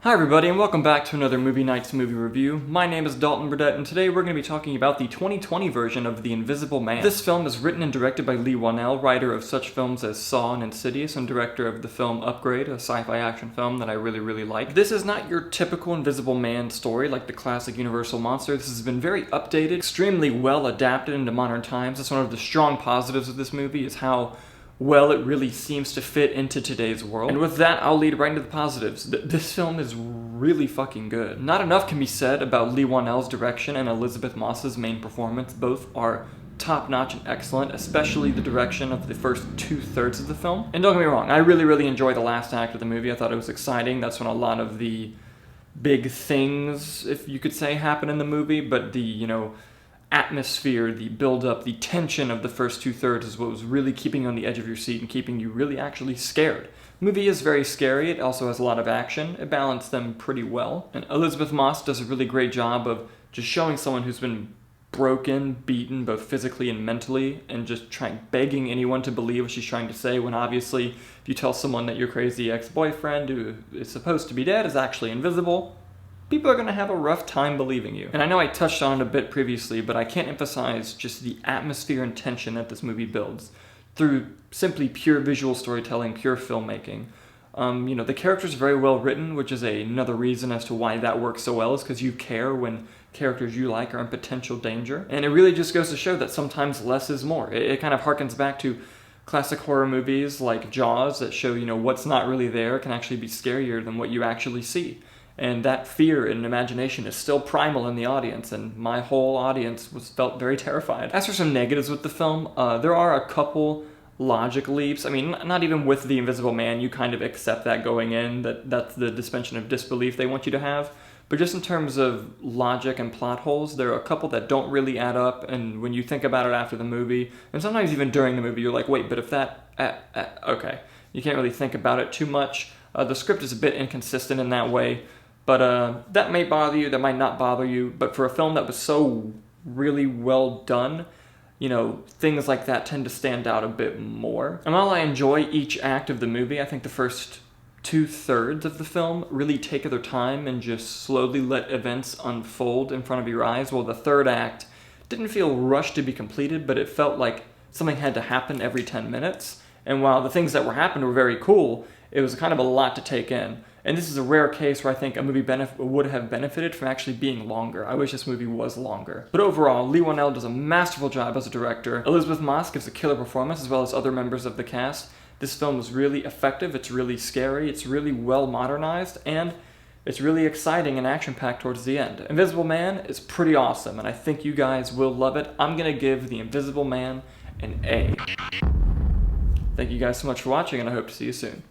Hi everybody and welcome back to another Movie Nights movie review. My name is Dalton and today we're going to be talking about the 2020 version of The Invisible Man. This film is written and directed by Leigh Whannell, writer of such films as Saw and Insidious, and director of the film Upgrade, a sci-fi action film that I really like. This is not your typical Invisible Man story like the classic Universal monster. This has been very updated, extremely well adapted into modern times. That's one of the strong positives of this movie, is how well it really seems to fit into today's world. And with that, I'll lead right into the positives. This film is really fucking good. Not enough can be said about Leigh Whannell's direction and Elisabeth Moss's main performance. Both are top-notch and excellent, especially the direction of the first two-thirds of the film. And don't get me wrong, I really enjoyed the last act of the movie. I thought it was exciting. That's when a lot of the big things, if you could say, happen in the movie, but the, atmosphere, the build-up, the tension of the first two-thirds is what was really keeping you on the edge of your seat and keeping you really actually scared. The movie is very scary. It also has a lot of action. It balanced them pretty well. And Elisabeth Moss does a really great job of just showing someone who's been broken, beaten, both physically and mentally, and just begging anyone to believe what she's trying to say, when obviously if you tell someone that your crazy ex-boyfriend who is supposed to be dead is actually invisible, people are going to have a rough time believing you. And I know I touched on it a bit previously, but I can't emphasize just the atmosphere and tension that this movie builds through simply pure visual storytelling, pure filmmaking. The characters are very well written, which is another reason as to why that works so well, is because you care when characters you like are in potential danger. And it really just goes to show that sometimes less is more. It kind of harkens back to classic horror movies like Jaws that show, what's not really there can actually be scarier than what you actually see. And that fear and imagination is still primal in the audience, and my whole audience felt very terrified. As for some negatives with the film, there are a couple logic leaps. I mean, not even with The Invisible Man, you kind of accept that going in, that's the suspension of disbelief they want you to have. But just in terms of logic and plot holes, there are a couple that don't really add up, and when you think about it after the movie, and sometimes even during the movie, you're like, wait, but if that, okay. You can't really think about it too much. The script is a bit inconsistent in that way. But that may bother you, that might not bother you, but for a film that was so really well done, things like that tend to stand out a bit more. And while I enjoy each act of the movie, I think the first two-thirds of the film really take their time and just slowly let events unfold in front of your eyes, while the third act didn't feel rushed to be completed, but it felt like something had to happen every 10 minutes. And while the things that were happening were very cool, it was kind of a lot to take in. And this is a rare case where I think a movie would have benefited from actually being longer. I wish this movie was longer. But overall, Leigh Whannell does a masterful job as a director. Elisabeth Moss gives a killer performance, as well as other members of the cast. This film is really effective, it's really scary, it's really well modernized, and it's really exciting and action-packed towards the end. Invisible Man is pretty awesome, and I think you guys will love it. I'm gonna give The Invisible Man an A. Thank you guys so much for watching, and I hope to see you soon.